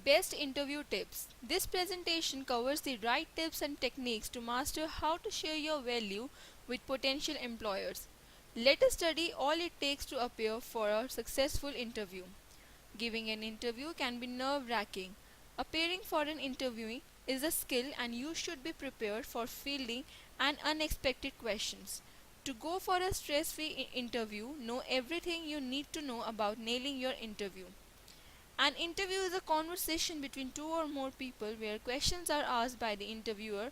Best interview tips. This presentation covers the right tips and techniques to master how to share your value with potential employers. Let us study all it takes to appear for a successful interview. Giving an interview can be nerve wracking. Appearing for an interview is a skill, and you should be prepared for fielding and unexpected questions. To go for a stress free interview, know everything you need to know about nailing your interview. An interview is a conversation between two or more people where questions are asked by the interviewer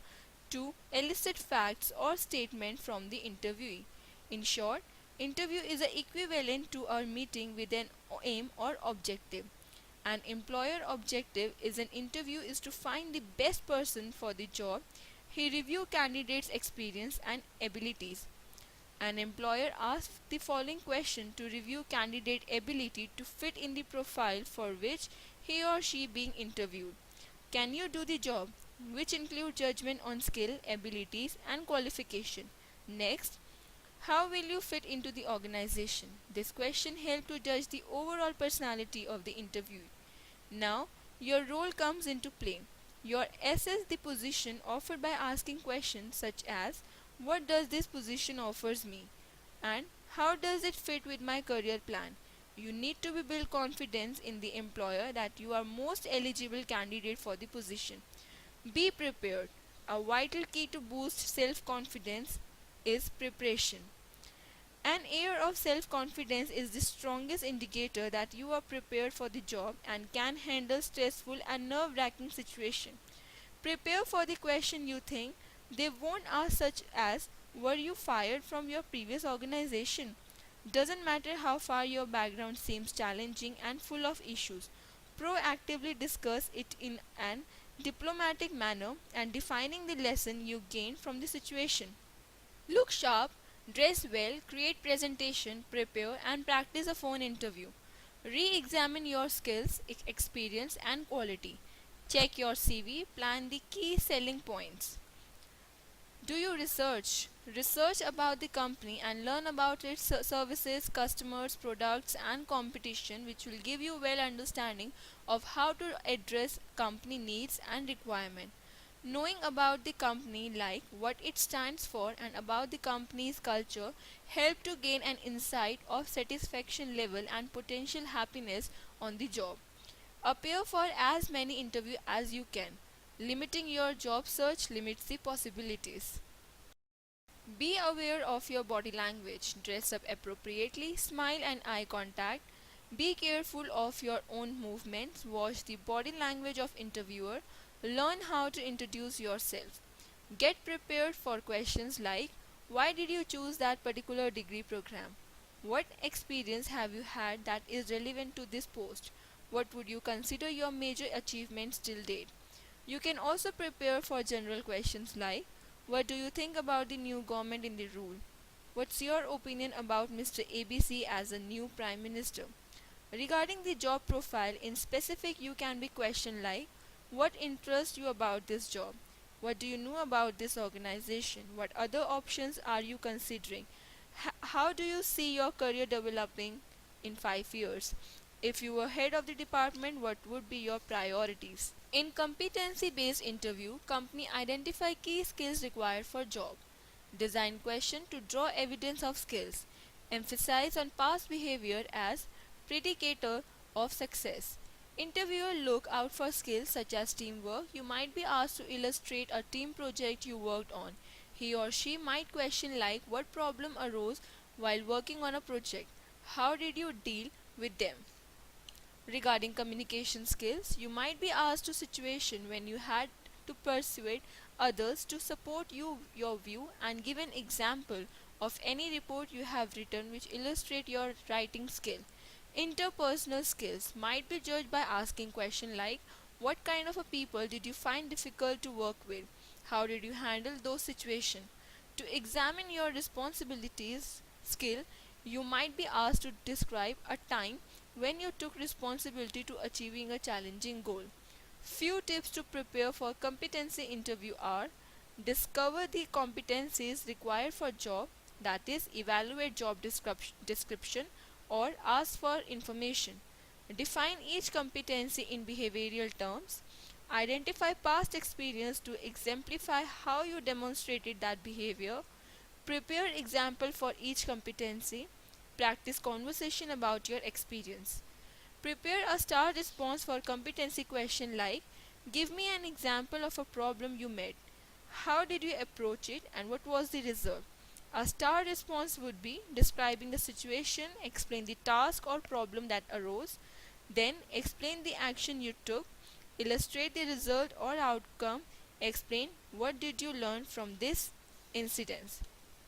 to elicit facts or statements from the interviewee. In short, interview is equivalent to a meeting with an aim or objective. An employer objective is an interview is to find the best person for the job. He review candidates' experience and abilities. An employer asks the following question to review candidate ability to fit in the profile for which he or she being interviewed. Can you do the job? Which include judgment on skill, abilities and qualification. Next, how will you fit into the organization? This question helps to judge the overall personality of the interviewee. Now, your role comes into play. You assess the position offered by asking questions such as what does this position offers me and how does it fit with my career plan. You need to build confidence in the employer that you are most eligible candidate for the position. Be prepared. A vital key to boost self-confidence is preparation. An air of self confidence is the strongest indicator that you are prepared for the job and can handle stressful and nerve wracking situations. Prepare for the question you think they won't ask, such as were you fired from your previous organization? Doesn't matter how far your background seems challenging and full of issues. Proactively discuss it in an diplomatic manner and defining the lesson you gained from the situation. Look sharp, dress well, create presentation, prepare and practice a phone interview. Re-examine your skills, experience and quality. Check your CV, plan the key selling points. Do you research? Research about the company and learn about its services, customers, products and competition, which will give you well understanding of how to address company needs and requirement. Knowing about the company, like what it stands for and about the company's culture, help to gain an insight of satisfaction level and potential happiness on the job. Appear for as many interviews as you can. Limiting your job search limits the possibilities. Be aware of your body language. Dress up appropriately, smile and eye contact. Be careful of your own movements. Watch the body language of interviewer. Learn how to introduce yourself. Get prepared for questions like why did you choose that particular degree program? What experience have you had that is relevant to this post? What would you consider your major achievements till date? You can also prepare for general questions like what do you think about the new government in the rule? What's your opinion about Mr. ABC as a new Prime Minister? Regarding the job profile, in specific, you can be questioned like what interests you about this job? What do you know about this organization? What other options are you considering? How do you see your career developing in 5 years? If you were head of the department, what would be your priorities? In competency-based interview, company identify key skills required for job. Design question to draw evidence of skills. Emphasize on past behavior as predicator of success. Interviewer look out for skills such as teamwork. You might be asked to illustrate a team project you worked on. He or she might question like what problem arose while working on a project. How did you deal with them? Regarding communication skills, you might be asked to situation when you had to persuade others to support your view and give an example of any report you have written which illustrate your writing skill. Interpersonal skills might be judged by asking questions like what kind of a people did you find difficult to work with? How did you handle those situations? To examine your responsibilities skill, you might be asked to describe a time when you took responsibility to achieving a challenging goal. Few tips to prepare for competency interview are discover the competencies required for job, that is evaluate job description or ask for information. Define each competency in behavioral terms. Identify past experience to exemplify how you demonstrated that behavior. Prepare example for each competency. Practice conversation about your experience. Prepare a STAR response for competency question like, give me an example of a problem you met. How did you approach it and what was the result? A STAR response would be describing the situation, explain the task or problem that arose, then explain the action you took, illustrate the result or outcome, explain what did you learn from this incident.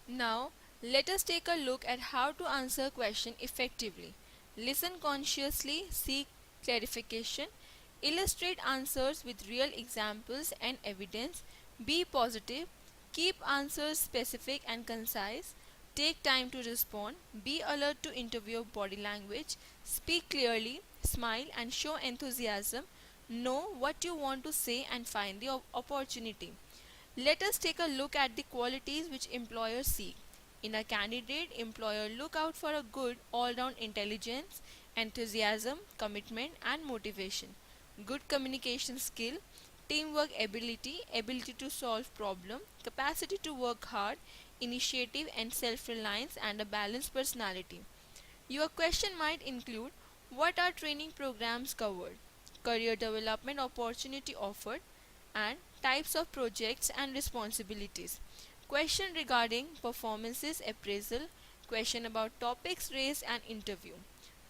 Now, let us take a look at how to answer a question effectively. Listen consciously, seek clarification, illustrate answers with real examples and evidence, be positive, keep answers specific and concise, take time to respond, be alert to interviewer body language, speak clearly, smile and show enthusiasm, know what you want to say and find the opportunity. Let us take a look at the qualities which employers seek. In a candidate, employer look out for a good all-round intelligence, enthusiasm, commitment and motivation, good communication skill, teamwork ability, ability to solve problem, capacity to work hard, initiative and self-reliance and a balanced personality. Your question might include what are training programs covered, career development opportunity offered, and types of projects and responsibilities. Question regarding performances appraisal, question about topics raised and interview.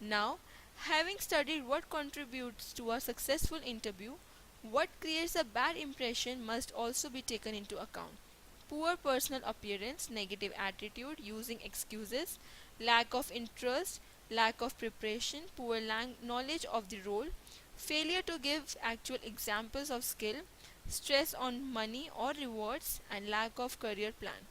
Now, having studied what contributes to a successful interview, what creates a bad impression must also be taken into account. Poor personal appearance, negative attitude, using excuses, lack of interest, lack of preparation, poor knowledge of the role, failure to give actual examples of skill, stress on money or rewards, and lack of career plan.